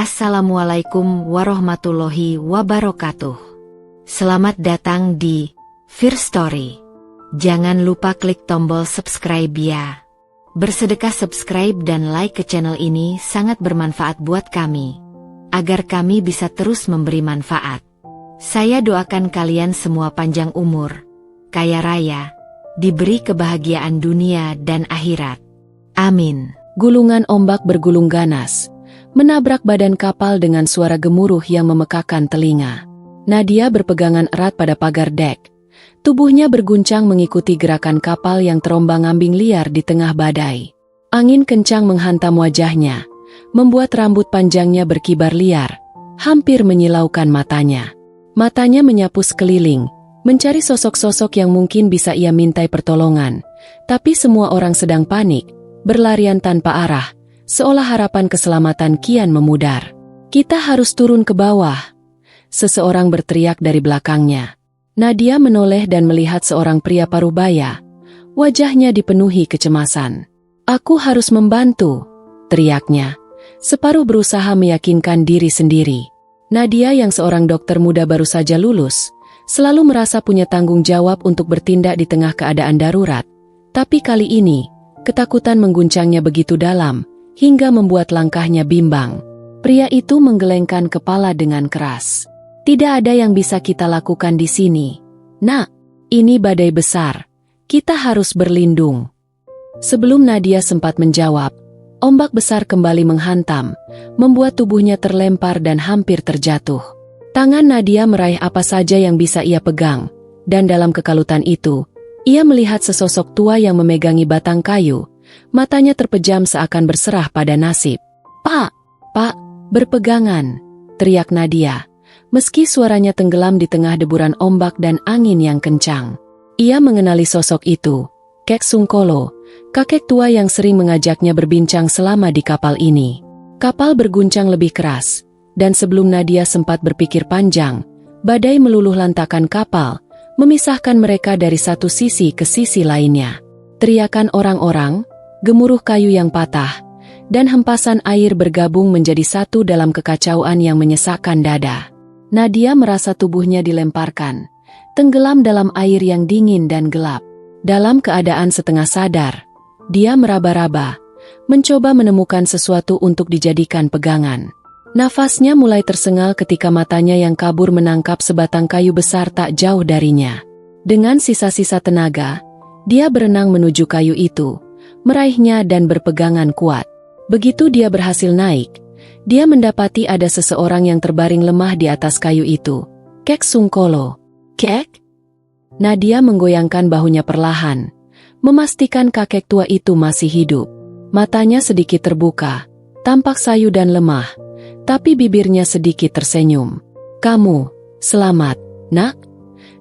Assalamualaikum warahmatullahi wabarakatuh. Selamat datang di First Story. Jangan lupa klik tombol subscribe ya. Bersedekah subscribe dan like ke channel ini sangat bermanfaat buat kami, agar kami bisa terus memberi manfaat. Saya doakan kalian semua panjang umur, kaya raya, diberi kebahagiaan dunia dan akhirat. Amin. Gulungan ombak bergulung ganas, menabrak badan kapal dengan suara gemuruh yang memekakan telinga. Nadia berpegangan erat pada pagar dek. Tubuhnya berguncang mengikuti gerakan kapal yang terombang-ambing liar di tengah badai. Angin kencang menghantam wajahnya, membuat rambut panjangnya berkibar liar, hampir menyilaukan matanya. Matanya menyapu sekeliling, mencari sosok-sosok yang mungkin bisa ia mintai pertolongan. Tapi semua orang sedang panik, berlarian tanpa arah, seolah harapan keselamatan kian memudar. "Kita harus turun ke bawah," seseorang berteriak dari belakangnya. Nadia menoleh dan melihat seorang pria parubaya. Wajahnya dipenuhi kecemasan. "Aku harus membantu," teriaknya, separuh berusaha meyakinkan diri sendiri. Nadia yang seorang dokter muda baru saja lulus, selalu merasa punya tanggung jawab untuk bertindak di tengah keadaan darurat. Tapi kali ini, ketakutan mengguncangnya begitu dalam, hingga membuat langkahnya bimbang. Pria itu menggelengkan kepala dengan keras. "Tidak ada yang bisa kita lakukan di sini. Nak, ini badai besar. Kita harus berlindung." Sebelum Nadia sempat menjawab, ombak besar kembali menghantam, membuat tubuhnya terlempar dan hampir terjatuh. Tangan Nadia meraih apa saja yang bisa ia pegang, dan dalam kekalutan itu, ia melihat sesosok tua yang memegangi batang kayu. Matanya terpejam seakan berserah pada nasib. Pak, berpegangan," teriak Nadia, meski suaranya tenggelam di tengah deburan ombak dan angin yang kencang. Ia mengenali sosok itu, Kek Sungkolo, kakek tua yang sering mengajaknya berbincang selama di kapal ini. Kapal berguncang lebih keras, dan sebelum Nadia sempat berpikir panjang, badai meluluh lantakan kapal, memisahkan mereka dari satu sisi ke sisi lainnya. Teriakan orang-orang, gemuruh kayu yang patah, dan hempasan air bergabung menjadi satu dalam kekacauan yang menyesakkan dada. Nadia merasa tubuhnya dilemparkan, tenggelam dalam air yang dingin dan gelap. Dalam keadaan setengah sadar, dia meraba-raba, mencoba menemukan sesuatu untuk dijadikan pegangan. Nafasnya mulai tersengal ketika matanya yang kabur menangkap sebatang kayu besar tak jauh darinya. Dengan sisa-sisa tenaga, dia berenang menuju kayu itu, meraihnya dan berpegangan kuat. Begitu dia berhasil naik, dia mendapati ada seseorang yang terbaring lemah di atas kayu itu. "Kek Sungkolo." "Kek?" Nadia menggoyangkan bahunya perlahan, memastikan kakek tua itu masih hidup. Matanya sedikit terbuka, tampak sayu dan lemah, tapi bibirnya sedikit tersenyum. "Kamu selamat, nak?"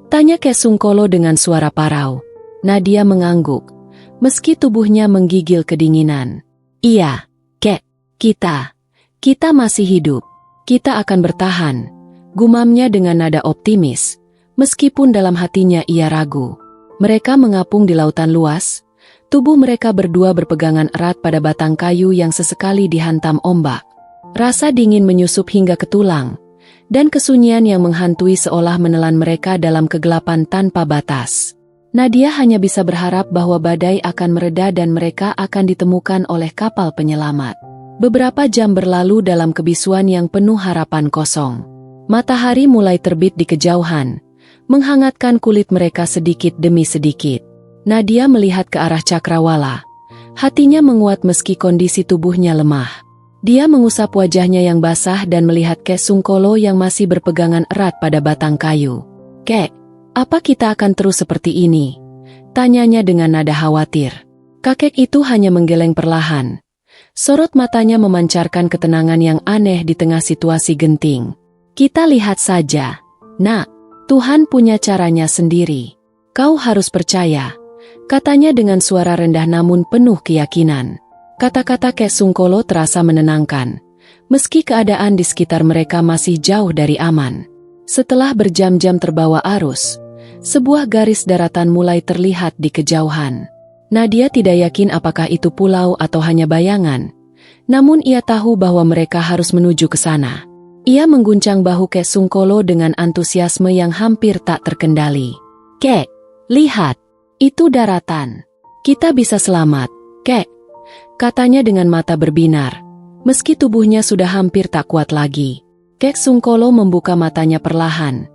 tanya Kek Sungkolo dengan suara parau. Nadia mengangguk, meski tubuhnya menggigil kedinginan. "Iya, Kek, kita masih hidup. Kita akan bertahan," gumamnya dengan nada optimis, meskipun dalam hatinya ia ragu. Mereka mengapung di lautan luas, tubuh mereka berdua berpegangan erat pada batang kayu yang sesekali dihantam ombak. Rasa dingin menyusup hingga ke tulang, dan kesunyian yang menghantui seolah menelan mereka dalam kegelapan tanpa batas. Nadia hanya bisa berharap bahwa badai akan mereda dan mereka akan ditemukan oleh kapal penyelamat. Beberapa jam berlalu dalam kebisuan yang penuh harapan kosong. Matahari mulai terbit di kejauhan, menghangatkan kulit mereka sedikit demi sedikit. Nadia melihat ke arah cakrawala. Hatinya menguat meski kondisi tubuhnya lemah. Dia mengusap wajahnya yang basah dan melihat Kek Sungkolo yang masih berpegangan erat pada batang kayu. "Kek, apa kita akan terus seperti ini?" tanyanya dengan nada khawatir. Kakek itu hanya menggeleng perlahan. Sorot matanya memancarkan ketenangan yang aneh di tengah situasi genting. "Kita lihat saja, nak. Tuhan punya caranya sendiri. Kau harus percaya," katanya dengan suara rendah namun penuh keyakinan. Kata-kata Kek Sungkolo terasa menenangkan, meski keadaan di sekitar mereka masih jauh dari aman. Setelah berjam-jam terbawa arus, sebuah garis daratan mulai terlihat di kejauhan. Nadia tidak yakin apakah itu pulau atau hanya bayangan. Namun ia tahu bahwa mereka harus menuju ke sana. Ia mengguncang bahu Kek Sungkolo dengan antusiasme yang hampir tak terkendali. "Kek, lihat, itu daratan. Kita bisa selamat, Kek," katanya dengan mata berbinar. Meski tubuhnya sudah hampir tak kuat lagi, Kek Sungkolo membuka matanya perlahan,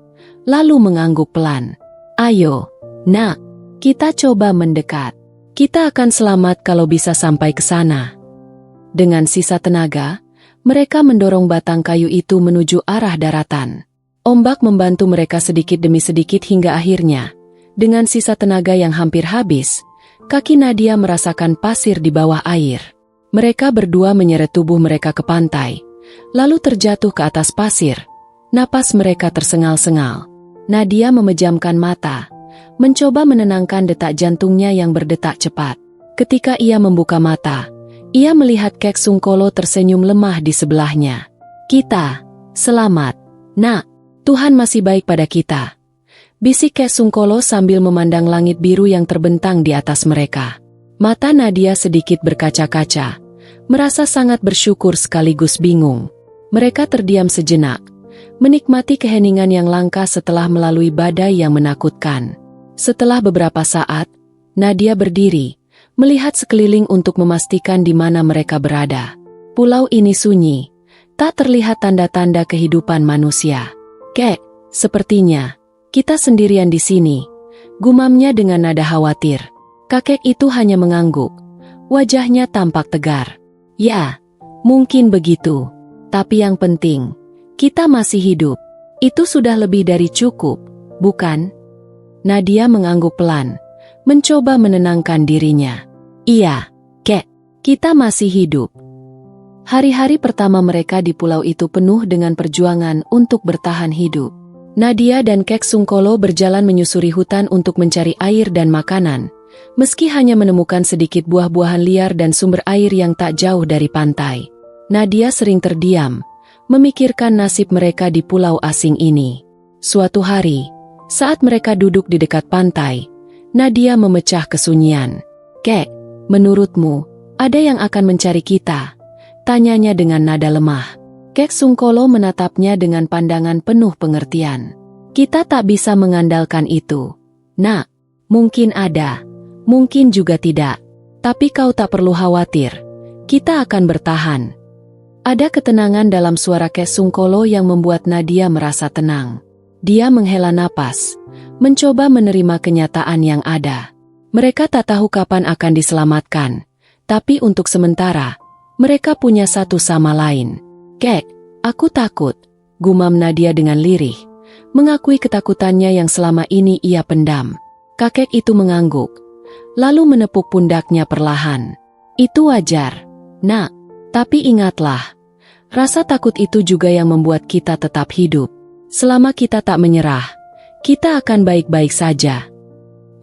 lalu mengangguk pelan. "Ayo, nak, kita coba mendekat. Kita akan selamat kalau bisa sampai ke sana." Dengan sisa tenaga, mereka mendorong batang kayu itu menuju arah daratan. Ombak membantu mereka sedikit demi sedikit hingga akhirnya, dengan sisa tenaga yang hampir habis, kaki Nadia merasakan pasir di bawah air. Mereka berdua menyeret tubuh mereka ke pantai, lalu terjatuh ke atas pasir. Napas mereka tersengal-sengal. Nadia memejamkan mata, mencoba menenangkan detak jantungnya yang berdetak cepat. Ketika ia membuka mata, ia melihat Kek Sungkolo tersenyum lemah di sebelahnya. "Kita selamat, nak. Tuhan masih baik pada kita," bisik Kek Sungkolo sambil memandang langit biru yang terbentang di atas mereka. Mata Nadia sedikit berkaca-kaca, merasa sangat bersyukur sekaligus bingung. Mereka terdiam sejenak, menikmati keheningan yang langka setelah melalui badai yang menakutkan. Setelah beberapa saat, Nadia berdiri, melihat sekeliling untuk memastikan di mana mereka berada. Pulau ini sunyi, tak terlihat tanda-tanda kehidupan manusia. "Kek, sepertinya kita sendirian di sini," gumamnya dengan nada khawatir. Kakek itu hanya mengangguk, wajahnya tampak tegar. "Ya, mungkin begitu. Tapi yang penting, kita masih hidup. Itu sudah lebih dari cukup, bukan?" Nadia mengangguk pelan, mencoba menenangkan dirinya. "Iya, Kek, kita masih hidup." Hari-hari pertama mereka di pulau itu penuh dengan perjuangan untuk bertahan hidup. Nadia dan Kek Sungkolo berjalan menyusuri hutan untuk mencari air dan makanan, meski hanya menemukan sedikit buah-buahan liar dan sumber air yang tak jauh dari pantai. Nadia sering terdiam, memikirkan nasib mereka di pulau asing ini. Suatu hari, saat mereka duduk di dekat pantai, Nadia memecah kesunyian. "Kek, menurutmu, ada yang akan mencari kita?" tanyanya dengan nada lemah. Kek Sungkolo menatapnya dengan pandangan penuh pengertian. "Kita tak bisa mengandalkan itu, nak. Mungkin ada, mungkin juga tidak. Tapi kau tak perlu khawatir. Kita akan bertahan." Ada ketenangan dalam suara Kek Sungkolo yang membuat Nadia merasa tenang. Dia menghela napas, mencoba menerima kenyataan yang ada. Mereka tak tahu kapan akan diselamatkan, tapi untuk sementara, mereka punya satu sama lain. "Kek, aku takut," gumam Nadia dengan lirih, mengakui ketakutannya yang selama ini ia pendam. Kakek itu mengangguk, lalu menepuk pundaknya perlahan. "Itu wajar, nak. Tapi ingatlah, rasa takut itu juga yang membuat kita tetap hidup. Selama kita tak menyerah, kita akan baik-baik saja."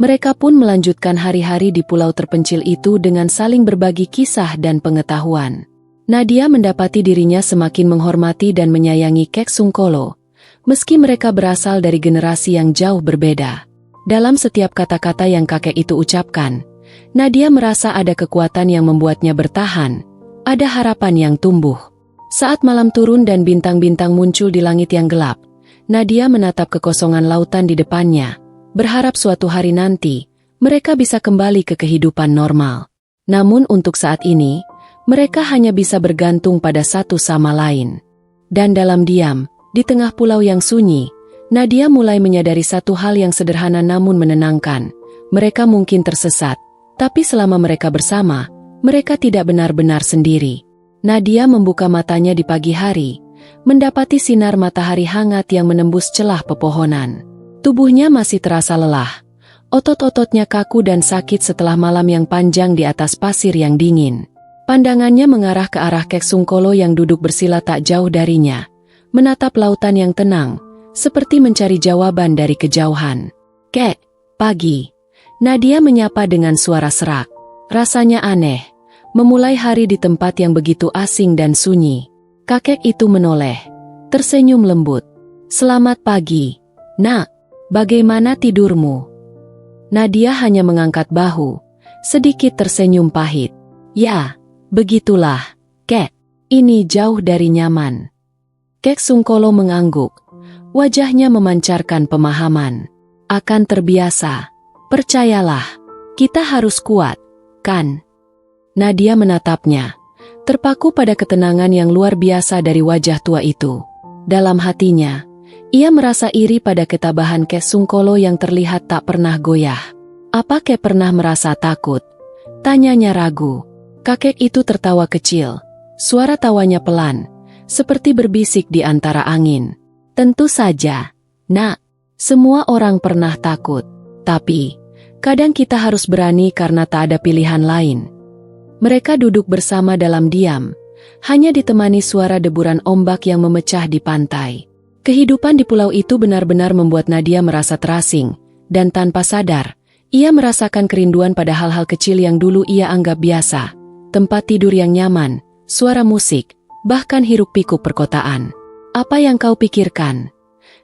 Mereka pun melanjutkan hari-hari di pulau terpencil itu dengan saling berbagi kisah dan pengetahuan. Nadia mendapati dirinya semakin menghormati dan menyayangi Kek Sungkolo, meski mereka berasal dari generasi yang jauh berbeda. Dalam setiap kata-kata yang kakek itu ucapkan, Nadia merasa ada kekuatan yang membuatnya bertahan, ada harapan yang tumbuh. Saat malam turun dan bintang-bintang muncul di langit yang gelap, Nadia menatap kekosongan lautan di depannya, berharap suatu hari nanti, mereka bisa kembali ke kehidupan normal. Namun untuk saat ini, mereka hanya bisa bergantung pada satu sama lain. Dan dalam diam, di tengah pulau yang sunyi, Nadia mulai menyadari satu hal yang sederhana namun menenangkan. Mereka mungkin tersesat, tapi selama mereka bersama, mereka tidak benar-benar sendiri. Nadia membuka matanya di pagi hari, mendapati sinar matahari hangat yang menembus celah pepohonan. Tubuhnya masih terasa lelah, otot-ototnya kaku dan sakit setelah malam yang panjang di atas pasir yang dingin. Pandangannya mengarah ke arah Kek Sungkolo yang duduk bersila tak jauh darinya, menatap lautan yang tenang, seperti mencari jawaban dari kejauhan. "Kek, pagi." Nadia menyapa dengan suara serak. Rasanya aneh, memulai hari di tempat yang begitu asing dan sunyi. Kakek itu menoleh, tersenyum lembut. "Selamat pagi, nak. Bagaimana tidurmu?" Nadia hanya mengangkat bahu, sedikit tersenyum pahit. "Ya, begitulah, Kek. ini jauh dari nyaman. Kek Sungkolo mengangguk. Wajahnya memancarkan pemahaman. Akan terbiasa. Percayalah. Kita harus kuat, kan? Nadia menatapnya. Terpaku pada ketenangan yang luar biasa dari wajah tua itu. Dalam hatinya, ia merasa iri pada ketabahan Kek Sungkolo yang terlihat tak pernah goyah. Apa Kek pernah merasa takut? Tanyanya ragu. Kakek itu tertawa kecil. Suara tawanya pelan, seperti berbisik di antara angin. Tentu saja, Nak, semua orang pernah takut. Tapi, kadang kita harus berani karena tak ada pilihan lain. Mereka duduk bersama dalam diam, hanya ditemani suara deburan ombak yang memecah di pantai. Kehidupan di pulau itu benar-benar membuat Nadia merasa terasing, dan tanpa sadar, ia merasakan kerinduan pada hal-hal kecil yang dulu ia anggap biasa. Tempat tidur yang nyaman, suara musik, bahkan hiruk-pikuk perkotaan. Apa yang kau pikirkan?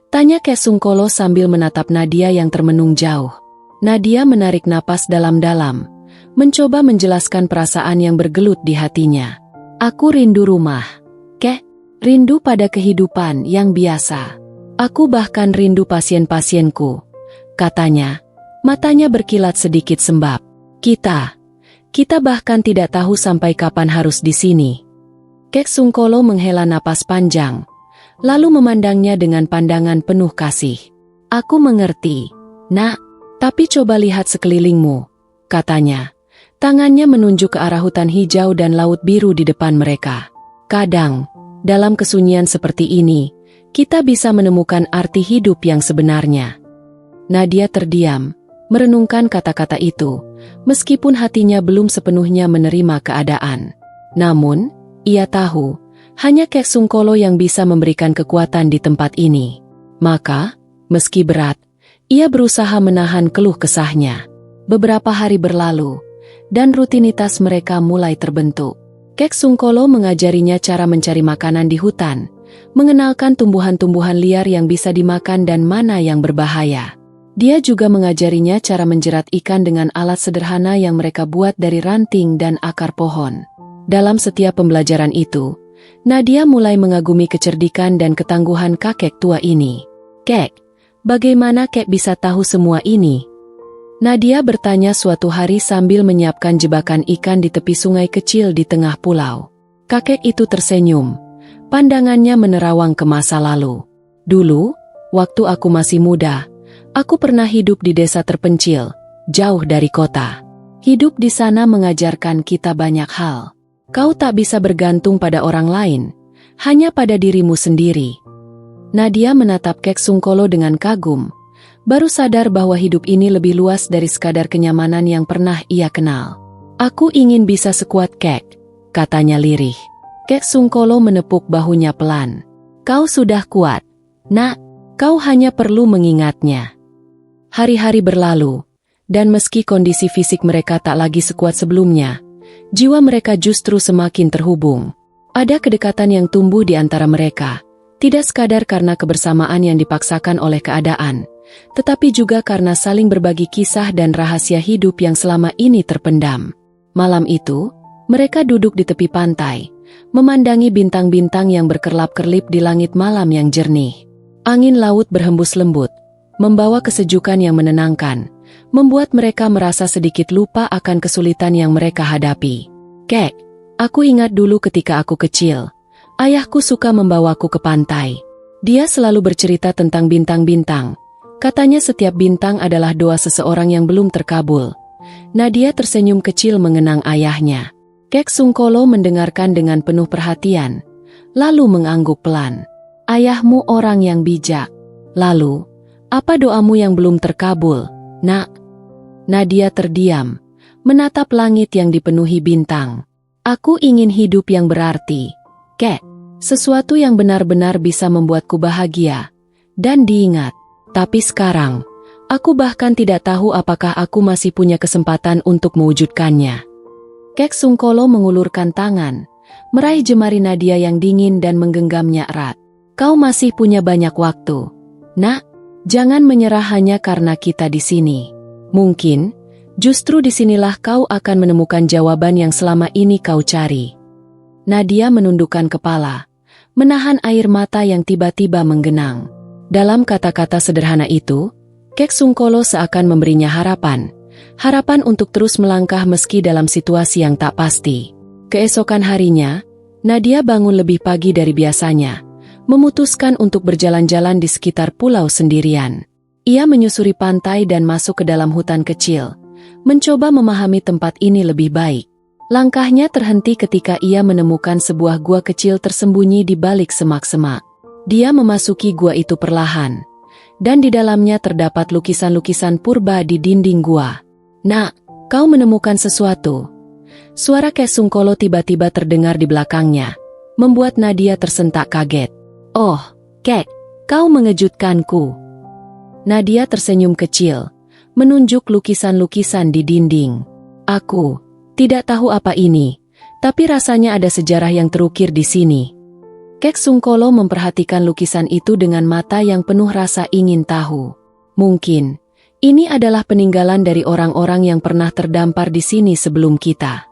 Tanya Kek Sungkolo sambil menatap Nadia yang termenung jauh. Nadia menarik napas dalam-dalam, mencoba menjelaskan perasaan yang bergelut di hatinya. Aku rindu rumah. Kek, rindu pada kehidupan yang biasa. Aku bahkan rindu pasien-pasienku. Katanya, matanya berkilat sedikit sembab. Kita bahkan tidak tahu sampai kapan harus di sini. Kek Sungkolo menghela napas panjang, lalu memandangnya dengan pandangan penuh kasih. Aku mengerti, Nak, tapi coba lihat sekelilingmu, katanya. Tangannya menunjuk ke arah hutan hijau dan laut biru di depan mereka. Kadang, dalam kesunyian seperti ini, kita bisa menemukan arti hidup yang sebenarnya. Nadia terdiam, merenungkan kata-kata itu, meskipun hatinya belum sepenuhnya menerima keadaan. Namun, ia tahu, hanya Kek Sungkolo yang bisa memberikan kekuatan di tempat ini. Maka, meski berat, ia berusaha menahan keluh kesahnya. Beberapa hari berlalu, dan rutinitas mereka mulai terbentuk. Kek Sungkolo mengajarinya cara mencari makanan di hutan, mengenalkan tumbuhan-tumbuhan liar yang bisa dimakan dan mana yang berbahaya. Dia juga mengajarinya cara menjerat ikan dengan alat sederhana yang mereka buat dari ranting dan akar pohon. Dalam setiap pembelajaran itu, Nadia mulai mengagumi kecerdikan dan ketangguhan kakek tua ini. Kek, bagaimana Kek bisa tahu semua ini? Nadia bertanya suatu hari sambil menyiapkan jebakan ikan di tepi sungai kecil di tengah pulau. Kakek itu tersenyum. Pandangannya menerawang ke masa lalu. Dulu, waktu aku masih muda, aku pernah hidup di desa terpencil, jauh dari kota. Hidup di sana mengajarkan kita banyak hal. Kau tak bisa bergantung pada orang lain, hanya pada dirimu sendiri. Nadia menatap Kek Sungkolo dengan kagum, baru sadar bahwa hidup ini lebih luas dari sekadar kenyamanan yang pernah ia kenal. Aku ingin bisa sekuat Kek, katanya lirih. Kek Sungkolo menepuk bahunya pelan. Kau sudah kuat, Nak, kau hanya perlu mengingatnya. Hari-hari berlalu, dan meski kondisi fisik mereka tak lagi sekuat sebelumnya, jiwa mereka justru semakin terhubung. Ada kedekatan yang tumbuh di antara mereka, tidak sekadar karena kebersamaan yang dipaksakan oleh keadaan, tetapi juga karena saling berbagi kisah dan rahasia hidup yang selama ini terpendam. Malam itu, mereka duduk di tepi pantai, memandangi bintang-bintang yang berkerlap-kerlip di langit malam yang jernih. Angin laut berhembus lembut, membawa kesejukan yang menenangkan, membuat mereka merasa sedikit lupa akan kesulitan yang mereka hadapi. Kek, aku ingat dulu ketika aku kecil, ayahku suka membawaku ke pantai. Dia selalu bercerita tentang bintang-bintang. Katanya setiap bintang adalah doa seseorang yang belum terkabul. Nadia tersenyum kecil mengenang ayahnya. Kek Sungkolo mendengarkan dengan penuh perhatian, lalu mengangguk pelan. Ayahmu orang yang bijak. Lalu, apa doamu yang belum terkabul, Nak? Nadia terdiam, menatap langit yang dipenuhi bintang. Aku ingin hidup yang berarti, Kek. Sesuatu yang benar-benar bisa membuatku bahagia dan diingat. Tapi sekarang, aku bahkan tidak tahu apakah aku masih punya kesempatan untuk mewujudkannya. Kek Sungkolo mengulurkan tangan, meraih jemari Nadia yang dingin dan menggenggamnya erat. Kau masih punya banyak waktu, Nak. Jangan menyerah hanya karena kita di sini. Mungkin, justru disinilah kau akan menemukan jawaban yang selama ini kau cari. Nadia menundukkan kepala, menahan air mata yang tiba-tiba menggenang. Dalam kata-kata sederhana itu, Kek Sungkolo seakan memberinya harapan. Harapan untuk terus melangkah meski dalam situasi yang tak pasti. Keesokan harinya, Nadia bangun lebih pagi dari biasanya, memutuskan untuk berjalan-jalan di sekitar pulau sendirian. Ia menyusuri pantai dan masuk ke dalam hutan kecil, mencoba memahami tempat ini lebih baik. Langkahnya terhenti ketika ia menemukan sebuah gua kecil tersembunyi di balik semak-semak. Dia memasuki gua itu perlahan, dan di dalamnya terdapat lukisan-lukisan purba di dinding gua. "Nak, kau menemukan sesuatu?" Suara Kek Sungkolo tiba-tiba terdengar di belakangnya, membuat Nadia tersentak kaget. "Oh, Kek, kau mengejutkanku." Nadia tersenyum kecil, menunjuk lukisan-lukisan di dinding. "Aku tidak tahu apa ini, tapi rasanya ada sejarah yang terukir di sini." Kek Sungkolo memperhatikan lukisan itu dengan mata yang penuh rasa ingin tahu. "Mungkin ini adalah peninggalan dari orang-orang yang pernah terdampar di sini sebelum kita."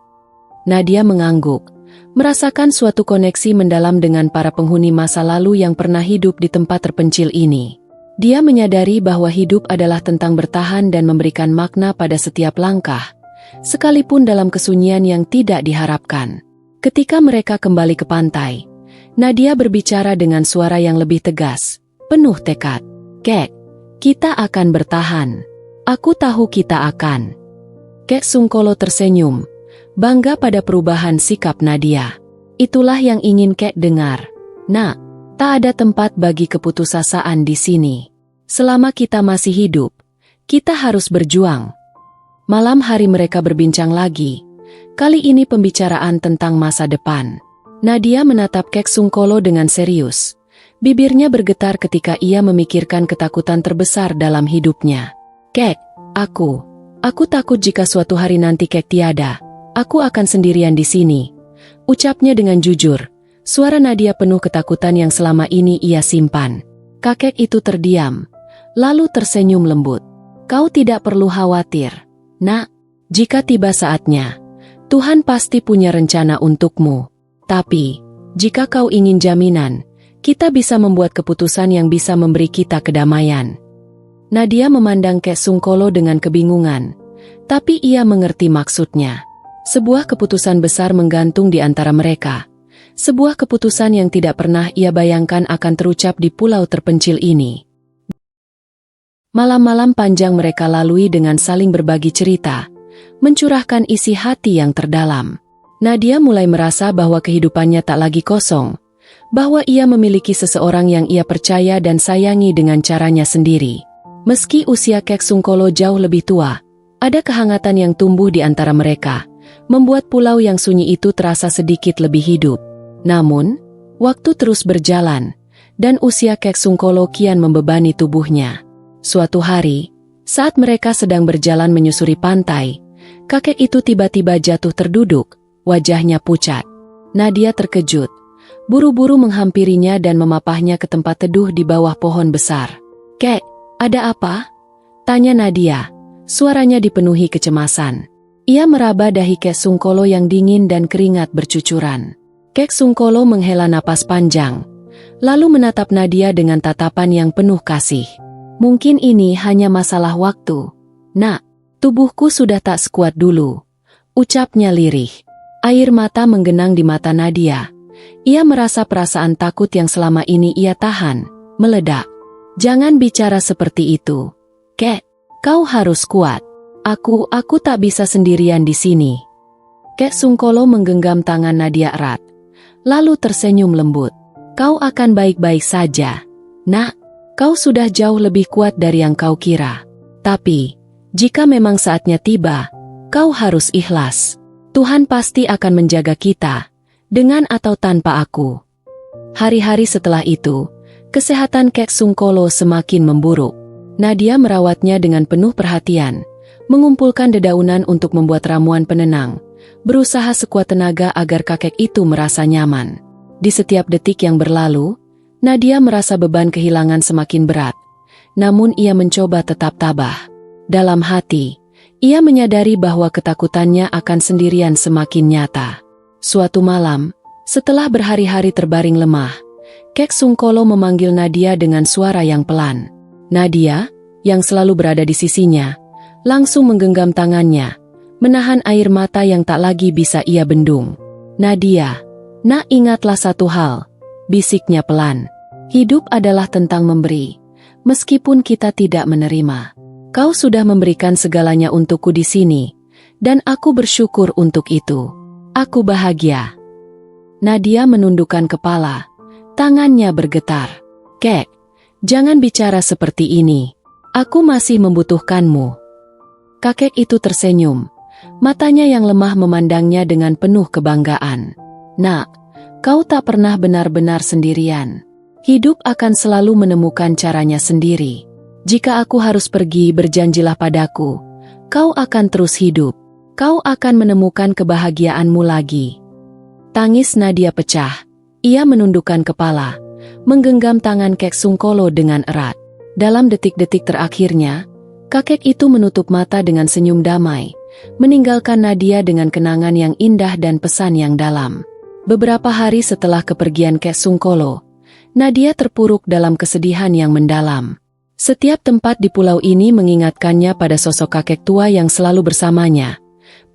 Nadia mengangguk, merasakan suatu koneksi mendalam dengan para penghuni masa lalu yang pernah hidup di tempat terpencil ini. Dia menyadari bahwa hidup adalah tentang bertahan dan memberikan makna pada setiap langkah, sekalipun dalam kesunyian yang tidak diharapkan. Ketika mereka kembali ke pantai, Nadia berbicara dengan suara yang lebih tegas, penuh tekad. "Kek, kita akan bertahan. Aku tahu kita akan." Kek Sungkolo tersenyum, bangga pada perubahan sikap Nadia. "Itulah yang ingin Kek dengar. Nak, tak ada tempat bagi keputusasaan di sini. Selama kita masih hidup, kita harus berjuang." Malam hari mereka berbincang lagi, kali ini pembicaraan tentang masa depan. Nadia menatap Kek Sungkolo dengan serius. Bibirnya bergetar ketika ia memikirkan ketakutan terbesar dalam hidupnya. "Kek, aku takut jika suatu hari nanti Kek tiada, aku akan sendirian di sini." Ucapnya dengan jujur, suara Nadia penuh ketakutan yang selama ini ia simpan. Kakek itu terdiam, lalu tersenyum lembut. "Kau tidak perlu khawatir, Nak. Jika tiba saatnya, Tuhan pasti punya rencana untukmu. Tapi, jika kau ingin jaminan, kita bisa membuat keputusan yang bisa memberi kita kedamaian." Nadia memandang Kek Sungkolo dengan kebingungan, tapi ia mengerti maksudnya. Sebuah keputusan besar menggantung di antara mereka. Sebuah keputusan yang tidak pernah ia bayangkan akan terucap di pulau terpencil ini. Malam-malam panjang mereka lalui dengan saling berbagi cerita, mencurahkan isi hati yang terdalam. Nadia mulai merasa bahwa kehidupannya tak lagi kosong, bahwa ia memiliki seseorang yang ia percaya dan sayangi dengan caranya sendiri. Meski usia Kek Sungkolo jauh lebih tua, ada kehangatan yang tumbuh di antara mereka, membuat pulau yang sunyi itu terasa sedikit lebih hidup. Namun, waktu terus berjalan, dan usia Kek Sungkolo kian membebani tubuhnya. Suatu hari, saat mereka sedang berjalan menyusuri pantai, kakek itu tiba-tiba jatuh terduduk, wajahnya pucat. Nadia terkejut, buru-buru menghampirinya dan memapahnya ke tempat teduh di bawah pohon besar. "Kek, ada apa?" tanya Nadia, suaranya dipenuhi kecemasan. Ia meraba dahi Kek Sungkolo yang dingin dan keringat bercucuran. Kek Sungkolo menghela napas panjang, lalu menatap Nadia dengan tatapan yang penuh kasih. "Mungkin ini hanya masalah waktu, Nak. Tubuhku sudah tak sekuat dulu," ucapnya lirih. Air mata menggenang di mata Nadia. Ia merasa perasaan takut yang selama ini ia tahan, meledak. "Jangan bicara seperti itu, Kek. Kau harus kuat. Aku tak bisa sendirian di sini." Kek Sungkolo menggenggam tangan Nadia erat, lalu tersenyum lembut. "Kau akan baik-baik saja, Nak. Kau sudah jauh lebih kuat dari yang kau kira. Tapi, jika memang saatnya tiba, kau harus ikhlas. Tuhan pasti akan menjaga kita, dengan atau tanpa aku." Hari-hari setelah itu, kesehatan Kek Sungkolo semakin memburuk. Nadia merawatnya dengan penuh perhatian, mengumpulkan dedaunan untuk membuat ramuan penenang, berusaha sekuat tenaga agar kakek itu merasa nyaman. Di setiap detik yang berlalu, Nadia merasa beban kehilangan semakin berat, namun ia mencoba tetap tabah. Dalam hati, ia menyadari bahwa ketakutannya akan sendirian semakin nyata. Suatu malam, Setelah berhari-hari terbaring lemah, Kek Sungkolo memanggil Nadia dengan suara yang pelan. Nadia, yang selalu berada di sisinya, langsung menggenggam tangannya, menahan air mata yang tak lagi bisa ia bendung. Nadia, nak, ingatlah satu hal, bisiknya pelan. Hidup adalah tentang memberi, meskipun kita tidak menerima. Kau sudah memberikan segalanya untukku di sini, dan aku bersyukur untuk itu. Aku bahagia. Nadia menundukkan kepala, tangannya bergetar. Kek, jangan bicara seperti ini. Aku masih membutuhkanmu. Kakek itu tersenyum, matanya yang lemah memandangnya dengan penuh kebanggaan. Nak, kau tak pernah benar-benar sendirian. Hidup akan selalu menemukan caranya sendiri. Jika aku harus pergi, berjanjilah padaku. Kau akan terus hidup. Kau akan menemukan kebahagiaanmu lagi. Tangis Nadia pecah. Ia menundukkan kepala, menggenggam tangan Kek Sungkolo dengan erat. Dalam detik-detik terakhirnya, kakek itu menutup mata dengan senyum damai, meninggalkan Nadia dengan kenangan yang indah dan pesan yang dalam. Beberapa hari setelah kepergian Kek Sungkolo, Nadia terpuruk dalam kesedihan yang mendalam. Setiap tempat di pulau ini mengingatkannya pada sosok kakek tua yang selalu bersamanya,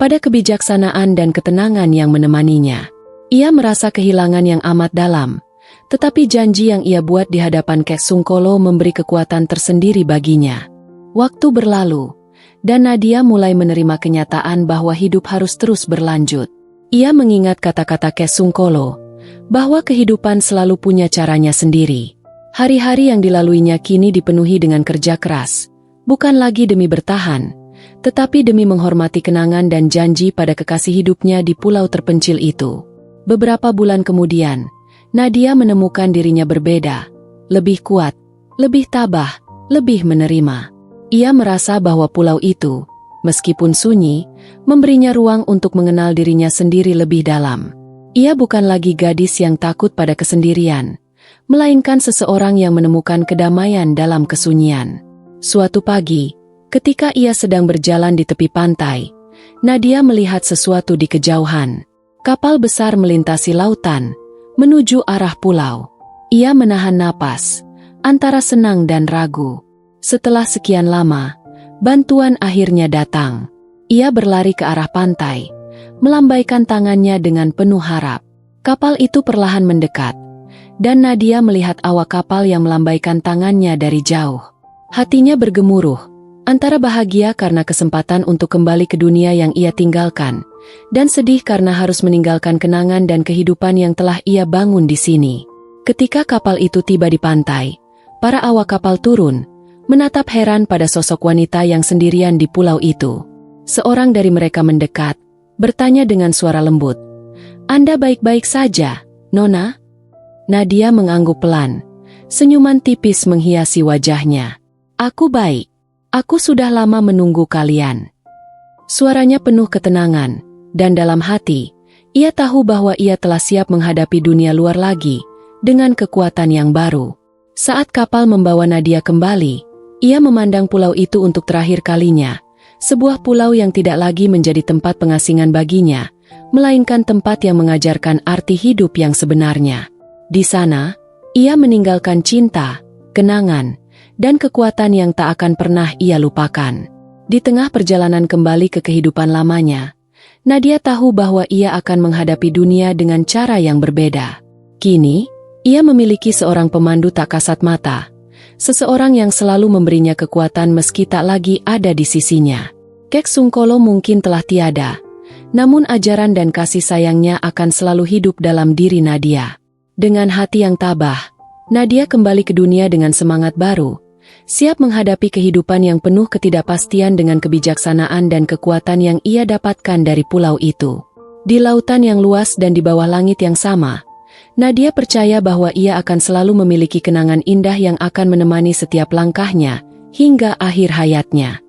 pada kebijaksanaan dan ketenangan yang menemaninya. Ia merasa kehilangan yang amat dalam, tetapi janji yang ia buat di hadapan Kek Sungkolo memberi kekuatan tersendiri baginya. Waktu berlalu, dan Nadia mulai menerima kenyataan bahwa hidup harus terus berlanjut. Ia mengingat kata-kata Kek Sungkolo, bahwa kehidupan selalu punya caranya sendiri. Hari-hari yang dilaluinya kini dipenuhi dengan kerja keras, bukan lagi demi bertahan, tetapi demi menghormati kenangan dan janji pada kekasih hidupnya di pulau terpencil itu. Beberapa bulan kemudian, Nadia menemukan dirinya berbeda, lebih kuat, lebih tabah, lebih menerima. Ia merasa bahwa pulau itu, meskipun sunyi, memberinya ruang untuk mengenal dirinya sendiri lebih dalam. Ia bukan lagi gadis yang takut pada kesendirian, melainkan seseorang yang menemukan kedamaian dalam kesunyian. Suatu pagi, ketika ia sedang berjalan di tepi pantai, Nadia melihat sesuatu di kejauhan. Kapal besar melintasi lautan, menuju arah pulau. Ia menahan napas, antara senang dan ragu. Setelah sekian lama, bantuan akhirnya datang. Ia berlari ke arah pantai, melambaikan tangannya dengan penuh harap. Kapal itu perlahan mendekat, dan Nadia melihat awak kapal yang melambaikan tangannya dari jauh. Hatinya bergemuruh, antara bahagia karena kesempatan untuk kembali ke dunia yang ia tinggalkan, dan sedih karena harus meninggalkan kenangan dan kehidupan yang telah ia bangun di sini. Ketika kapal itu tiba di pantai, para awak kapal turun, menatap heran pada sosok wanita yang sendirian di pulau itu. Seorang dari mereka mendekat, bertanya dengan suara lembut, "Anda baik-baik saja, Nona?" Nadia mengangguk pelan, senyuman tipis menghiasi wajahnya. "Aku baik. Aku sudah lama menunggu kalian." Suaranya penuh ketenangan, dan dalam hati, ia tahu bahwa ia telah siap menghadapi dunia luar lagi, dengan kekuatan yang baru. Saat kapal membawa Nadia kembali, ia memandang pulau itu untuk terakhir kalinya, sebuah pulau yang tidak lagi menjadi tempat pengasingan baginya, melainkan tempat yang mengajarkan arti hidup yang sebenarnya. Di sana, ia meninggalkan cinta, kenangan, dan kekuatan yang tak akan pernah ia lupakan. Di tengah perjalanan kembali ke kehidupan lamanya, Nadia tahu bahwa ia akan menghadapi dunia dengan cara yang berbeda. Kini, ia memiliki seorang pemandu tak kasat mata, seseorang yang selalu memberinya kekuatan meski tak lagi ada di sisinya. Kek Sungkolo mungkin telah tiada, namun ajaran dan kasih sayangnya akan selalu hidup dalam diri Nadia. Dengan hati yang tabah, Nadia kembali ke dunia dengan semangat baru, siap menghadapi kehidupan yang penuh ketidakpastian dengan kebijaksanaan dan kekuatan yang ia dapatkan dari pulau itu. Di lautan yang luas dan di bawah langit yang sama, Nadia percaya bahwa ia akan selalu memiliki kenangan indah yang akan menemani setiap langkahnya hingga akhir hayatnya.